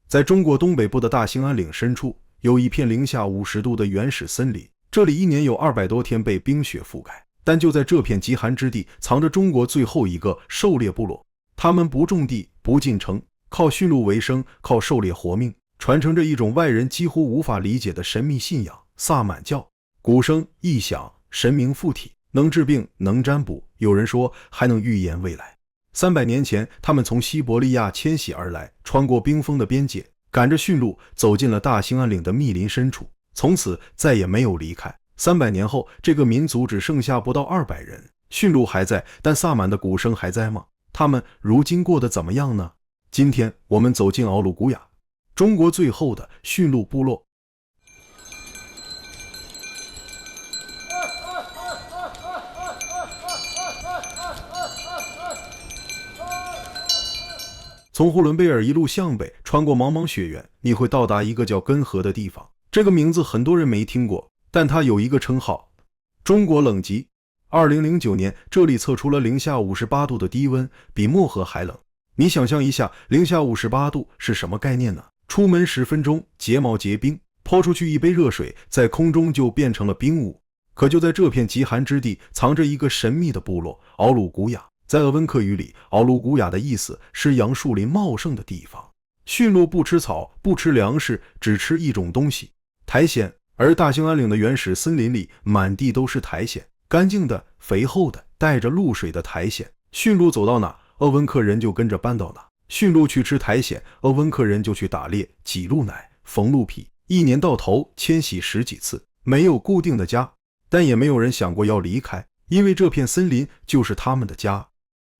在中国东北部的大兴安岭深处，有一片零下50度的原始森林，这里一年有200多天被冰雪覆盖。但就在这片极寒之地，藏着中国最后一个狩猎部落。他们不种地，不进城，靠驯鹿为生，靠狩猎活命，传承着一种外人几乎无法理解的神秘信仰——萨满教。鼓声一响，神明附体，能治病，能占卜，有人说还能预言未来。300年前，他们从西伯利亚迁徙而来，穿过冰封的边界，赶着驯鹿走进了大兴安岭的密林深处，从此再也没有离开。300年后，这个民族只剩下不到200人，驯鹿还在，但萨满的鼓声还在吗？他们如今过得怎么样呢？今天我们走进奥鲁古雅，中国最后的驯鹿部落。从呼伦贝尔一路向北，穿过茫茫雪原，你会到达一个叫根河的地方。这个名字很多人没听过，但它有一个称号——中国冷极。2009年，这里测出了零下58度的低温，比漠河还冷。你想象一下，零下58度是什么概念呢？出门10分钟，睫毛结冰，泼出去一杯热水，在空中就变成了冰雾。可就在这片极寒之地，藏着一个神秘的部落——奥鲁古雅。在鄂温克语里，奥鲁古雅的意思是杨树林茂盛的地方。驯鹿不吃草，不吃粮食，只吃一种东西——苔藓。而大兴安岭的原始森林里，满地都是苔藓，干净的、肥厚的、带着露水的苔藓。驯鹿走到哪，鄂温克人就跟着搬到哪。驯鹿去吃苔藓，鄂温克人就去打猎、挤鹿奶、缝鹿皮。一年到头迁徙10几次，没有固定的家，但也没有人想过要离开，因为这片森林就是他们的家。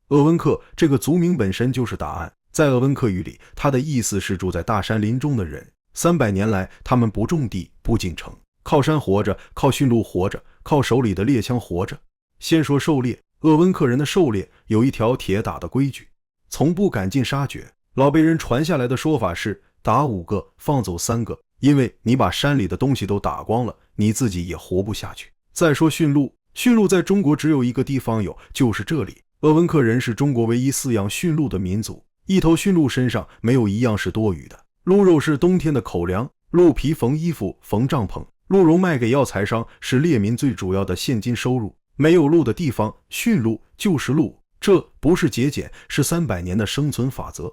鄂温克这个族名本身就是答案，在鄂温克语里，它的意思是住在大山林中的人。300年来，他们不种地，不进城，靠山活着，靠驯鹿活着，靠手里的猎枪活着。先说狩猎，鄂温克人的狩猎有一条铁打的规矩，从不赶尽杀绝。老辈人传下来的说法是，打5个，放走3个，因为你把山里的东西都打光了，你自己也活不下去。再说驯鹿，驯鹿在中国只有一个地方有，就是这里。鄂温克人是中国唯一饲养驯鹿的民族，一头驯鹿身上没有一样是多余的。鹿肉是冬天的口粮，鹿皮缝衣服、缝帐篷，鹿茸卖给药材商，是猎民最主要的现金收入。没有鹿的地方，驯鹿就是鹿，这不是节俭，是300年的生存法则。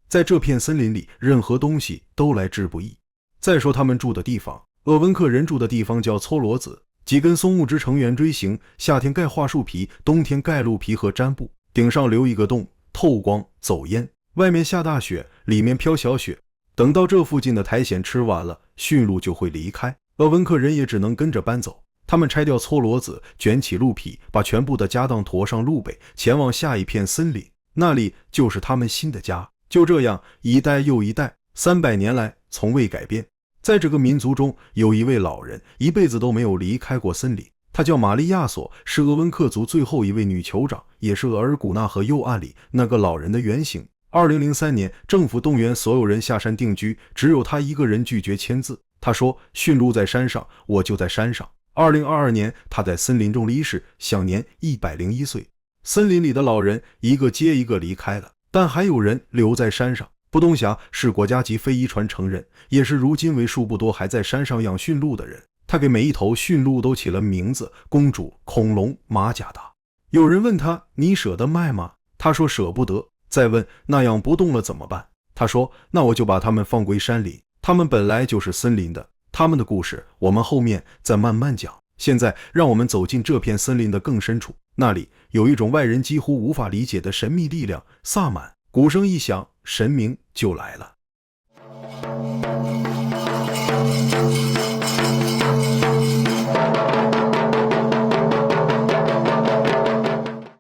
在这片森林里，任何东西都来之不易。再说他们住的地方，鄂温克人住的地方叫搓罗子，几根松木枝成圆锥形，夏天盖桦树皮，冬天盖鹿皮和毡布，顶上留一个洞，透光走烟，外面下大雪，里面飘小雪。等到这附近的苔藓吃完了，驯鹿就会离开，鄂温克人也只能跟着搬走。他们拆掉搓罗子，卷起鹿皮，把全部的家当驮上鹿背，前往下一片森林，那里就是他们新的家。就这样，一代又一代，300年来从未改变。在这个民族中，有一位老人，一辈子都没有离开过森林。她叫玛丽亚索，是鄂温克族最后一位女酋长，也是额尔古纳河右岸里那个老人的原型。2003年，政府动员所有人下山定居，只有他一个人拒绝签字。他说：“驯鹿在山上，我就在山上。”2022年，他在森林中离世，享年101岁。森林里的老人一个接一个离开了，但还有人留在山上。卜东霞是国家级非遗传承人，也是如今为数不多还在山上养驯鹿的人。他给每一头驯鹿都起了名字：公主、恐龙、马甲达。有人问他：“你舍得卖吗？”他说：“舍不得。”再问：“那样不动了怎么办？”他说：“那我就把他们放归山林，他们本来就是森林的，他们的故事我们后面再慢慢讲。现在让我们走进这片森林的更深处，那里有一种外人几乎无法理解的神秘力量——萨满。鼓声一响，神明就来了。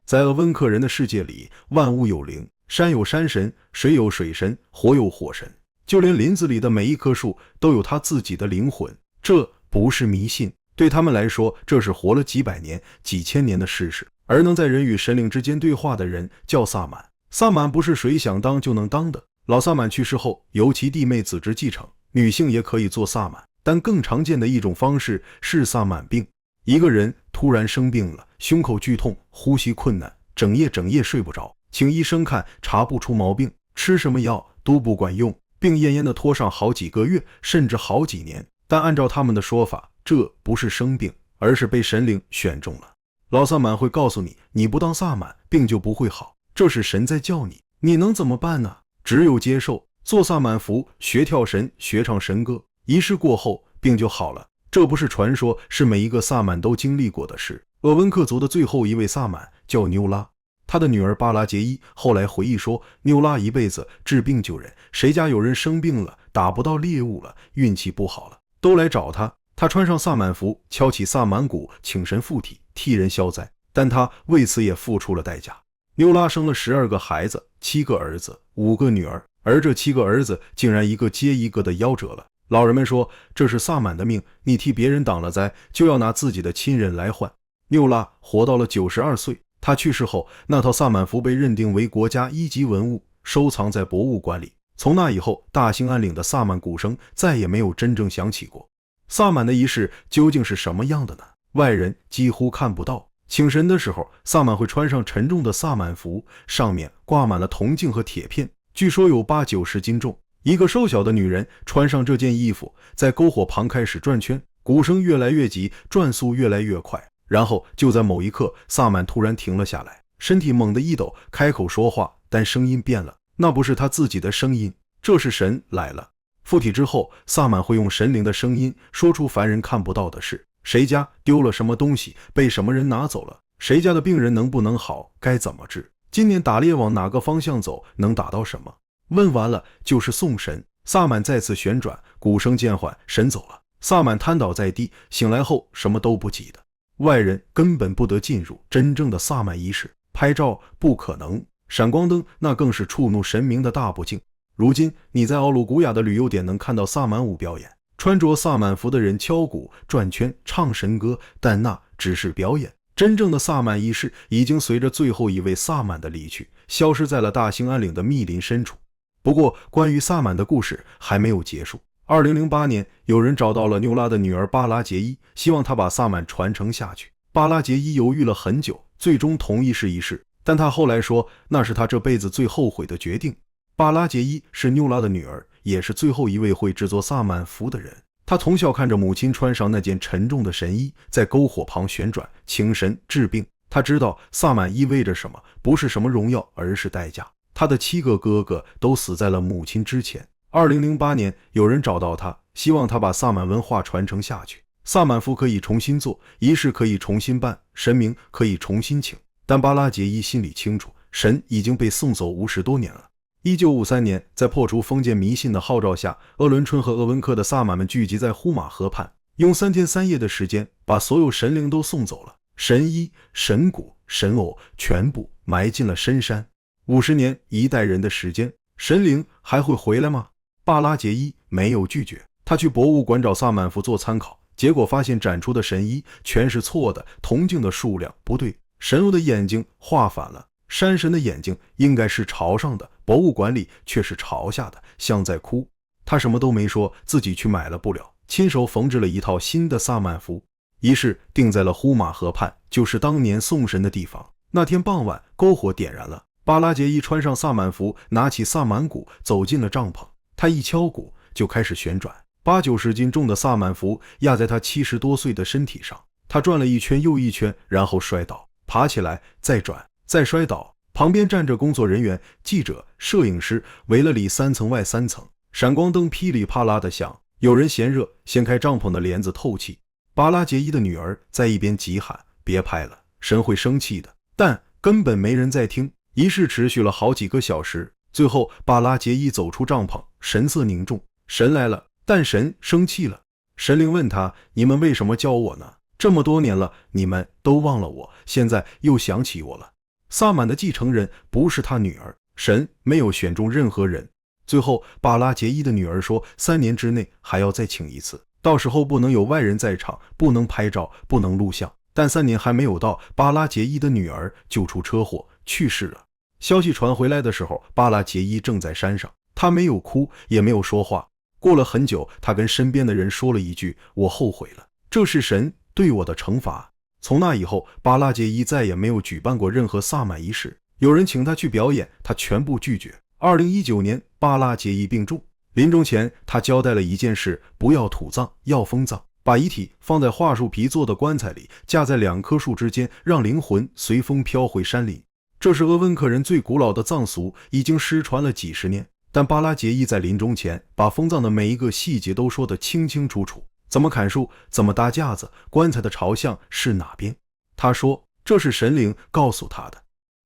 在鄂温克人的世界里，万物有灵，山有山神，水有水神，火有火神，就连林子里的每一棵树都有它自己的灵魂。这不是迷信，对他们来说，这是活了几百年、几千年的事实。而能在人与神灵之间对话的人叫萨满。萨满不是谁想当就能当的，老萨满去世后，由其弟妹子侄继承，女性也可以做萨满。但更常见的一种方式是萨满病。一个人突然生病了，胸口剧痛，呼吸困难，整夜睡不着，请医生看查不出毛病，吃什么药都不管用，并奄奄地拖上好几个月，甚至好几年。但按照他们的说法，这不是生病，而是被神灵选中了。老萨满会告诉你，你不当萨满，病就不会好，这是神在叫你，你能怎么办呢？只有接受，做萨满服，学跳神，学唱神歌，仪式过后，病就好了。这不是传说，是每一个萨满都经历过的事。鄂温克族的最后一位萨满叫纽拉，他的女儿巴拉杰伊后来回忆说，纽拉一辈子治病救人，谁家有人生病了，打不到猎物了，运气不好了，都来找他。他穿上萨满服，敲起萨满鼓，请神附体，替人消灾，但他为此也付出了代价。纽拉生了12个孩子，7个儿子，5个女儿，而这7个儿子竟然一个接一个的夭折了。老人们说，这是萨满的命，你替别人挡了灾，就要拿自己的亲人来换。纽拉活到了92岁，他去世后，那套萨满服被认定为国家1级文物，收藏在博物馆里。从那以后，大兴安岭的萨满鼓声再也没有真正响起过。萨满的仪式究竟是什么样的呢？外人几乎看不到。请神的时候，萨满会穿上沉重的萨满服，上面挂满了铜镜和铁片，据说有80-90斤重。一个瘦小的女人穿上这件衣服，在篝火旁开始转圈，鼓声越来越急，转速越来越快。然后就在某一刻，萨满突然停了下来，身体猛地一抖，开口说话，但声音变了，那不是他自己的声音，这是神来了。附体之后，萨满会用神灵的声音说出凡人看不到的事，谁家丢了什么东西，被什么人拿走了，谁家的病人能不能好，该怎么治，今年打猎往哪个方向走，能打到什么。问完了就是送神，萨满再次旋转，鼓声渐缓，神走了，萨满瘫倒在地，醒来后什么都不记得。外人根本不得进入真正的萨满仪式，拍照不可能，闪光灯那更是触怒神明的大不敬。如今你在奥鲁古雅的旅游点能看到萨满舞表演，穿着萨满服的人敲鼓、转圈、唱神歌，但那只是表演。真正的萨满仪式已经随着最后一位萨满的离去，消失在了大兴安岭的密林深处。不过，关于萨满的故事还没有结束。2008年，有人找到了纽拉的女儿巴拉杰伊，希望她把萨满传承下去。巴拉杰伊犹豫了很久，最终同意试一试，但她后来说，那是她这辈子最后悔的决定。巴拉杰伊是纽拉的女儿，也是最后一位会制作萨满服的人。她从小看着母亲穿上那件沉重的神衣，在篝火旁旋转，请神治病。她知道萨满意味着什么，不是什么荣耀，而是代价。她的7个哥哥都死在了母亲之前。2008年，有人找到他，希望他把萨满文化传承下去。萨满服可以重新做，仪式可以重新办，神明可以重新请。但巴拉杰伊心里清楚，神已经被送走50多年了。1953年，在破除封建迷信的号召下，鄂伦春和鄂温克的萨满们聚集在呼玛河畔，用3天3夜的时间，把所有神灵都送走了，神衣、神鼓、神偶全部埋进了深山。50年一代人的时间，神灵还会回来吗？巴拉杰伊没有拒绝，他去博物馆找萨满服做参考，结果发现展出的神衣全是错的，铜镜的数量不对，神偶的眼睛画反了，山神的眼睛应该是朝上的，博物馆里却是朝下的，像在哭。他什么都没说，自己去买了布料，亲手缝制了一套新的萨满服。仪式定在了呼玛河畔，就是当年送神的地方。那天傍晚，篝火点燃了，巴拉杰伊穿上萨满服，拿起萨满鼓，走进了帐篷。他一敲鼓就开始旋转，80-90斤重的萨满服压在他70多岁的身体上。他转了一圈又一圈，然后摔倒，爬起来，再转，再摔倒。旁边站着工作人员、记者、摄影师，围了里3层外3层，闪光灯噼里啪啦的响。有人嫌热，掀开帐篷的帘子透气。巴拉杰伊的女儿在一边急喊：“别拍了，神会生气的。”但根本没人在听。仪式持续了好几个小时。最后，巴拉杰伊走出帐篷，神色凝重。神来了，但神生气了。神灵问他：“你们为什么叫我呢？这么多年了，你们都忘了我，现在又想起我了。”萨满的继承人不是他女儿，神没有选中任何人。最后，巴拉杰伊的女儿说：“3年之内还要再请一次，到时候不能有外人在场，不能拍照，不能录像。”但3年还没有到，巴拉杰伊的女儿就出车祸去世了。消息传回来的时候，巴拉杰伊正在山上，他没有哭，也没有说话。过了很久，他跟身边的人说了一句：“我后悔了，这是神对我的惩罚。”从那以后，巴拉杰伊再也没有举办过任何萨满仪式。有人请他去表演，他全部拒绝。2019年，巴拉杰伊病重，临终前，他交代了一件事：不要土葬，要封葬，把遗体放在桦树皮做的棺材里，架在2棵树之间，让灵魂随风飘回山林。这是鄂温克人最古老的葬俗，已经失传了几十年。但巴拉杰伊在临终前把封葬的每一个细节都说得清清楚楚，怎么砍树，怎么搭架子，棺材的朝向是哪边。他说这是神灵告诉他的。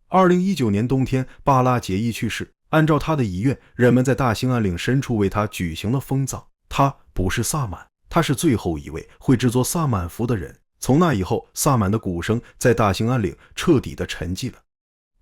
2019年冬天，巴拉杰伊去世，按照他的遗愿，人们在大兴安岭深处为他举行了封葬。他不是萨满，他是最后一位会制作萨满符的人。从那以后，萨满的鼓声在大兴安岭彻底的沉寂了。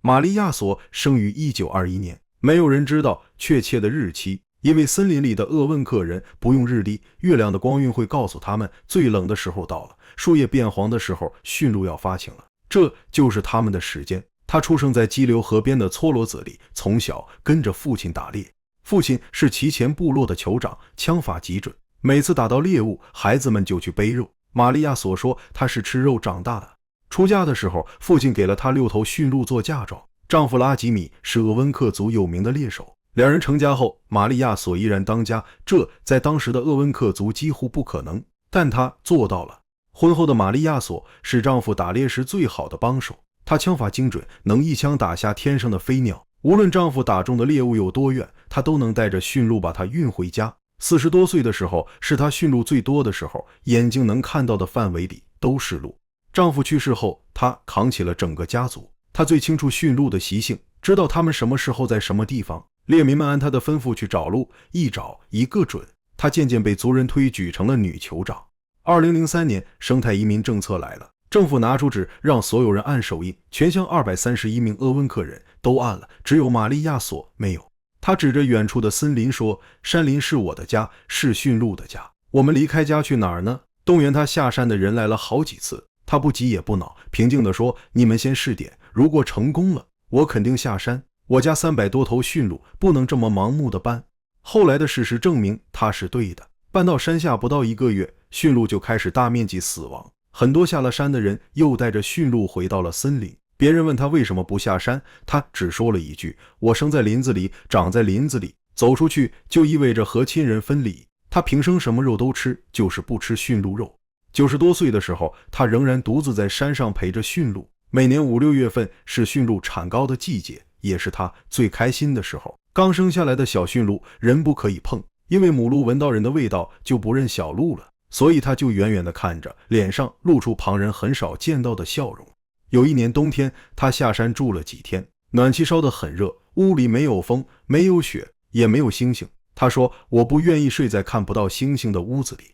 玛丽亚索生于1921年，没有人知道确切的日期，因为森林里的鄂温克人不用日历，月亮的光晕会告诉他们最冷的时候到了，树叶变黄的时候，驯鹿要发情了，这就是他们的时间。他出生在激流河边的搓罗子里，从小跟着父亲打猎，父亲是齐前部落的酋长，枪法极准，每次打到猎物，孩子们就去背肉。玛丽亚所说他是吃肉长大的。出嫁的时候，父亲给了她6头驯鹿做嫁妆，丈夫拉吉米是鄂温克族有名的猎手。两人成家后，玛丽亚索依然当家，这在当时的鄂温克族几乎不可能，但她做到了。婚后的玛丽亚索是丈夫打猎时最好的帮手，她枪法精准，能一枪打下天上的飞鸟，无论丈夫打中的猎物有多远，她都能带着驯鹿把它运回家。40多岁的时候，是她驯鹿最多的时候，眼睛能看到的范围里都是鹿。丈夫去世后，她扛起了整个家族。她最清楚驯鹿的习性，知道他们什么时候在什么地方。猎民们按她的吩咐去找鹿，一找一个准。她渐渐被族人推举成了女酋长。2003年，生态移民政策来了，政府拿出纸让所有人按手印，全乡231名鄂温克人都按了，只有玛丽亚索没有。她指着远处的森林说：“山林是我的家，是驯鹿的家。我们离开家去哪儿呢？”动员她下山的人来了好几次。他不急也不恼，平静地说：“你们先试点，如果成功了，我肯定下山。我家300多头驯鹿，不能这么盲目的搬。”后来的事实证明他是对的。搬到山下不到1个月，驯鹿就开始大面积死亡。很多下了山的人又带着驯鹿回到了森林。别人问他为什么不下山，他只说了一句：“我生在林子里，长在林子里，走出去就意味着和亲人分离。”他平生什么肉都吃，就是不吃驯鹿肉。90多岁的时候，他仍然独自在山上陪着驯鹿。每年5、6月份是驯鹿产羔的季节，也是他最开心的时候。刚生下来的小驯鹿人不可以碰，因为母鹿闻到人的味道就不认小鹿了，所以他就远远地看着，脸上露出旁人很少见到的笑容。有一年冬天，他下山住了几天，暖气烧得很热，屋里没有风，没有雪，也没有星星。他说：“我不愿意睡在看不到星星的屋子里。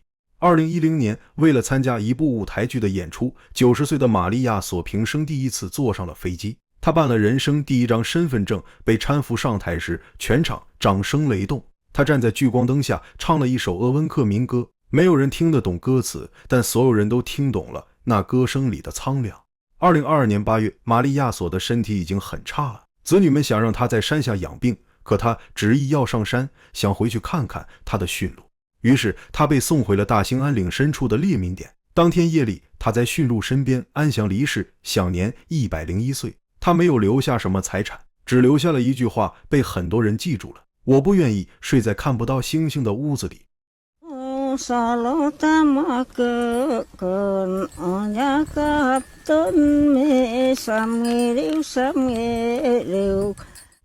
”2010年，为了参加一部舞台剧的演出，90岁的玛丽亚索平生第一次坐上了飞机。她办了人生第1张身份证，被搀扶上台时，全场掌声雷动。她站在聚光灯下，唱了一首鄂温克民歌，没有人听得懂歌词，但所有人都听懂了那歌声里的苍凉。2022年8月，玛丽亚索的身体已经很差了，子女们想让她在山下养病，可她执意要上山，想回去看看她的驯鹿。于是他被送回了大兴安岭深处的猎民点。当天夜里，他在驯鹿身边安详离世，享年101岁。他没有留下什么财产，只留下了一句话，被很多人记住了：我不愿意睡在看不到星星的屋子里。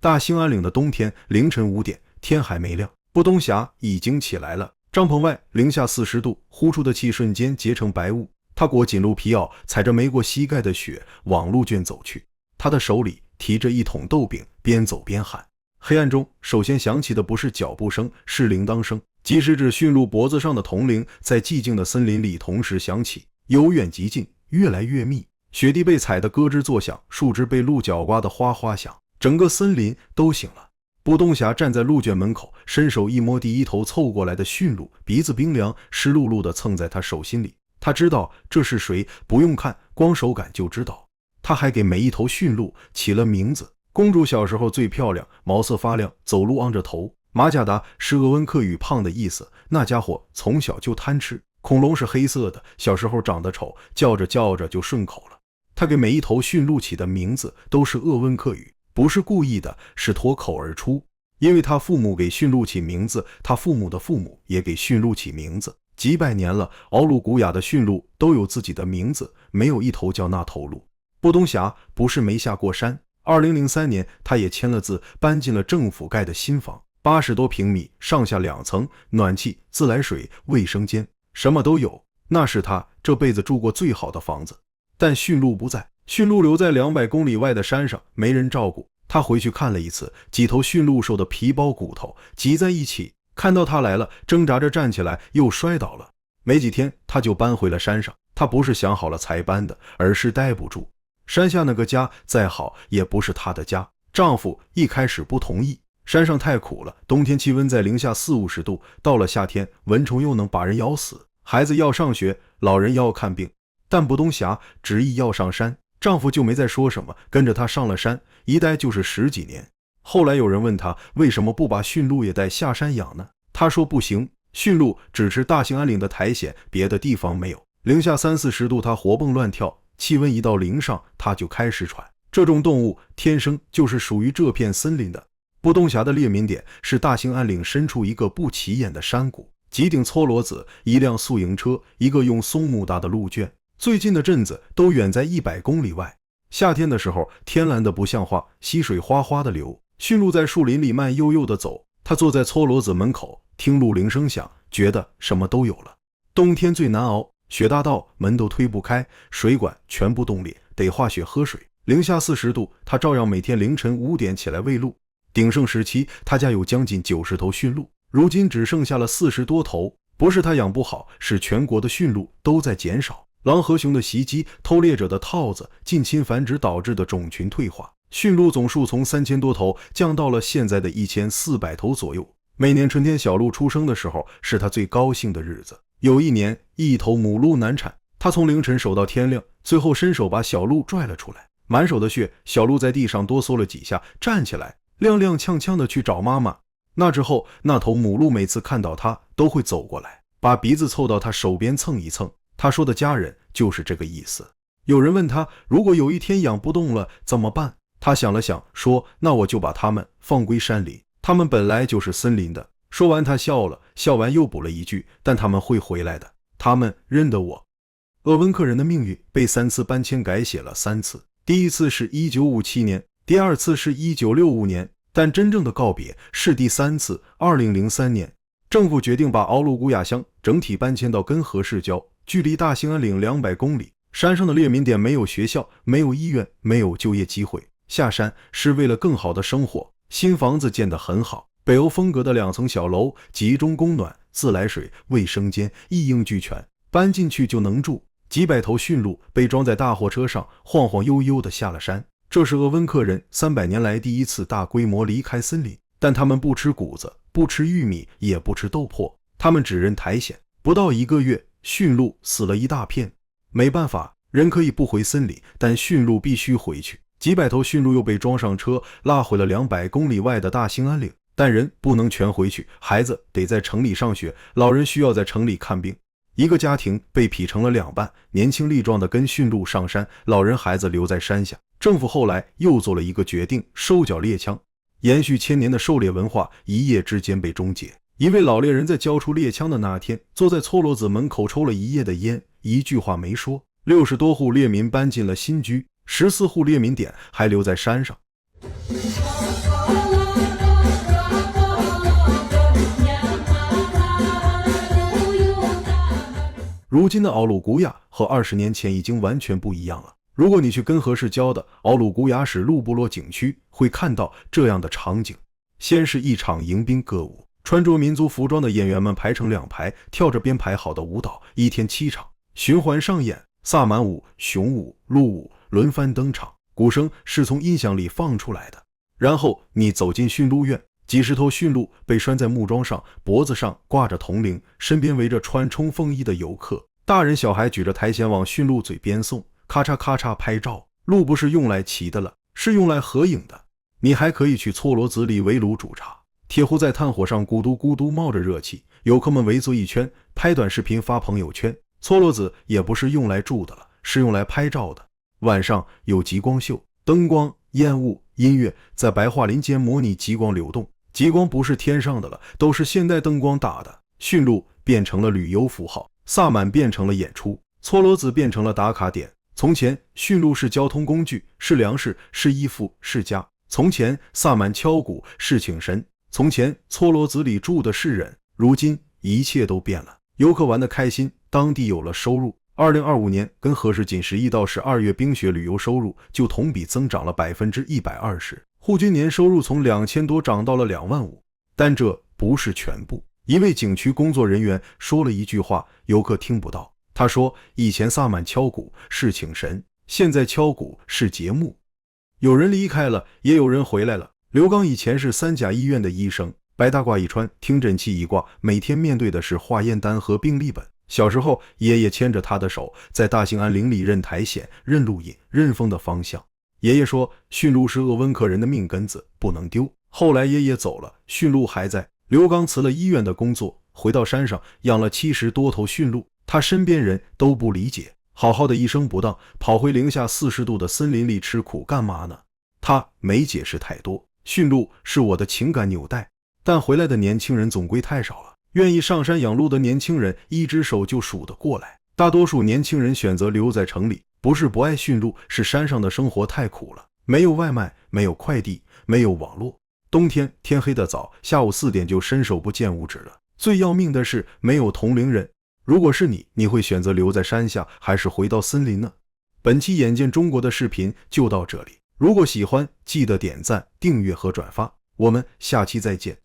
大兴安岭的冬天，凌晨5点，天还没亮，布东峡已经起来了。帐篷外零下40度，呼出的气瞬间结成白雾。他裹紧鹿皮袄，踩着没过膝盖的雪往鹿圈走去。他的手里提着一桶豆饼，边走边喊。黑暗中，首先响起的不是脚步声，是铃铛声。计时指驯鹿脖子上的铜铃在寂静的森林里同时响起，由远及近，越来越密。雪地被踩得咯吱作响，树枝被鹿角刮得哗哗响，整个森林都醒了。布东峡站在鹿圈门口，伸手一摸第一头凑过来的驯鹿，鼻子冰凉，湿漉漉地蹭在他手心里。他知道这是谁，不用看，光手感就知道。他还给每一头驯鹿起了名字。公主小时候最漂亮，毛色发亮，走路昂着头。马贾达是鄂温克语胖的意思，那家伙从小就贪吃。恐龙是黑色的，小时候长得丑，叫着叫着就顺口了。他给每一头驯鹿起的名字都是鄂温克语，不是故意的，是脱口而出。因为他父母给驯鹿起名字，他父母的父母也给驯鹿起名字。几百年了，敖鲁古雅的驯鹿都有自己的名字，没有一头叫那头鹿。布东霞不是没下过山。2003年，他也签了字，搬进了政府盖的新房，80多平米，上下2层，暖气、自来水、卫生间，什么都有。那是他这辈子住过最好的房子。但驯鹿不在，驯鹿留在200公里外的山上，没人照顾。他回去看了一次，几头驯鹿瘦的皮包骨头挤在一起，看到他来了，挣扎着站起来，又摔倒了。没几天，他就搬回了山上。他不是想好了才搬的，而是待不住。山下那个家再好，也不是她的家。丈夫一开始不同意，山上太苦了，冬天气温在零下40-50度，到了夏天，蚊虫又能把人咬死。孩子要上学，老人要看病，但布东霞执意要上山，丈夫就没再说什么，跟着她上了山，一待就是10几年。后来有人问她为什么不把驯鹿也带下山养呢？她说不行，驯鹿只吃大兴安岭的苔藓，别的地方没有。零下30-40度，它活蹦乱跳，气温一到0上，它就开始喘。这种动物天生就是属于这片森林的。布东霞的猎民点是大兴安岭深处一个不起眼的山谷，几顶搓罗子，一辆宿营车，一个用松木搭的鹿圈。最近的镇子都远在100公里外。夏天的时候，天蓝的不像话，溪水哗哗的流，驯鹿在树林里慢悠悠的走。他坐在搓罗子门口，听鹿铃声响，觉得什么都有了。冬天最难熬，雪大道门都推不开，水管全部冻裂，得化雪喝水。零下40度，他照样每天凌晨5点起来喂鹿。鼎盛时期，他家有将近90头驯鹿，如今只剩下了40多头。不是他养不好，是全国的驯鹿都在减少。狼和熊的袭击，偷猎者的套子，近亲繁殖导致的种群退化，驯鹿总数从3000多头降到了现在的1400头左右。每年春天小鹿出生的时候，是他最高兴的日子。有一年，一头母鹿难产，他从凌晨守到天亮，最后伸手把小鹿拽了出来，满手的血，小鹿在地上哆嗦了几下，站起来，踉踉跄跄的去找妈妈。那之后，那头母鹿每次看到他都会走过来，把鼻子凑到他手边蹭一蹭。他说的家人就是这个意思。有人问他，如果有一天养不动了怎么办？他想了想，说那我就把他们放归山林，他们本来就是森林的。说完他笑了，笑完又补了一句，但他们会回来的，他们认得我。鄂温克人的命运被3次搬迁改写了3次，第一次是1957年，第二次是1965年，但真正的告别是第3次2003年。政府决定把敖鲁古雅乡整体搬迁到根河市郊，距离大兴安岭200公里。山上的猎民点没有学校，没有医院，没有就业机会。下山是为了更好的生活。新房子建得很好，北欧风格的2层小楼，集中供暖，自来水、卫生间一应俱全，搬进去就能住。几百头驯鹿被装在大货车上，晃晃悠悠地下了山。这是鄂温克人300年来第一次大规模离开森林，但他们不吃谷子，不吃玉米，也不吃豆粕，他们只认苔藓。不到1个月，驯鹿死了一大片。没办法，人可以不回森林，但驯鹿必须回去。几百头驯鹿又被装上车，拉回了200公里外的大兴安岭。但人不能全回去，孩子得在城里上学，老人需要在城里看病。一个家庭被劈成了2半，年轻力壮的跟驯鹿上山，老人孩子留在山下。政府后来又做了一个决定，收缴猎枪。延续1000年的狩猎文化一夜之间被终结。一位老猎人在交出猎枪的那天，坐在搓罗子门口抽了一夜的烟，一句话没说。60多户猎民搬进了新居，14户猎民点还留在山上。如今的敖鲁古雅和20年前已经完全不一样了。如果你去根河市郊的敖鲁古雅史鹿部落景区，会看到这样的场景。先是一场迎宾歌舞，穿着民族服装的演员们排成2排，跳着编排好的舞蹈，1天7场循环上演，萨满舞、熊舞、鹿舞轮番登场，鼓声是从音响里放出来的。然后你走进驯鹿院，几十头驯鹿被拴在木桩上，脖子上挂着铜铃，身边围着穿冲锋衣的游客，大人小孩举着苔藓往驯鹿嘴边送，咔嚓咔嚓拍照。鹿不是用来骑的了，是用来合影的。你还可以去搓罗子里围炉煮茶，铁壶在炭火上咕嘟咕嘟冒着热气，游客们围坐一圈，拍短视频发朋友圈。搓罗子也不是用来住的了，是用来拍照的。晚上有极光秀，灯光、烟雾、音乐在白桦林间模拟极光流动，极光不是天上的了，都是现代灯光打的。驯鹿变成了旅游符号，萨满变成了演出，搓罗子变成了打卡点。从前，驯鹿是交通工具，是粮食，是衣服，是家。从前，萨满敲鼓是请神。从前，搓罗子里住的是人。如今，一切都变了。游客玩得开心，当地有了收入。2025年跟河市仅11到12月冰雪旅游收入就同比增长了120%，户均年收入从2000多涨到了2万5。但这不是全部。一位景区工作人员说了一句话，游客听不到。他说，以前萨满敲鼓是请神，现在敲鼓是节目。有人离开了，也有人回来了。刘刚以前是3甲医院的医生，白大褂一穿，听诊器一挂，每天面对的是化验单和病历本。小时候，爷爷牵着他的手，在大兴安岭里认苔藓、认路引、认风的方向。爷爷说，驯鹿是鄂温克人的命根子，不能丢。后来爷爷走了，驯鹿还在。刘刚辞了医院的工作，回到山上养了70多头驯鹿。他身边人都不理解，好好的一生不当，跑回零下40度的森林里吃苦干嘛呢？他没解释太多。驯鹿是我的情感纽带，但回来的年轻人总归太少了。愿意上山养鹿的年轻人一只手就数得过来。大多数年轻人选择留在城里，不是不爱驯鹿，是山上的生活太苦了，没有外卖，没有快递，没有网络。冬天天黑得早，下午4点就伸手不见五指了。最要命的是没有同龄人。如果是你，你会选择留在山下还是回到森林呢？本期眼见中国的视频就到这里，如果喜欢记得点赞、订阅和转发，我们下期再见。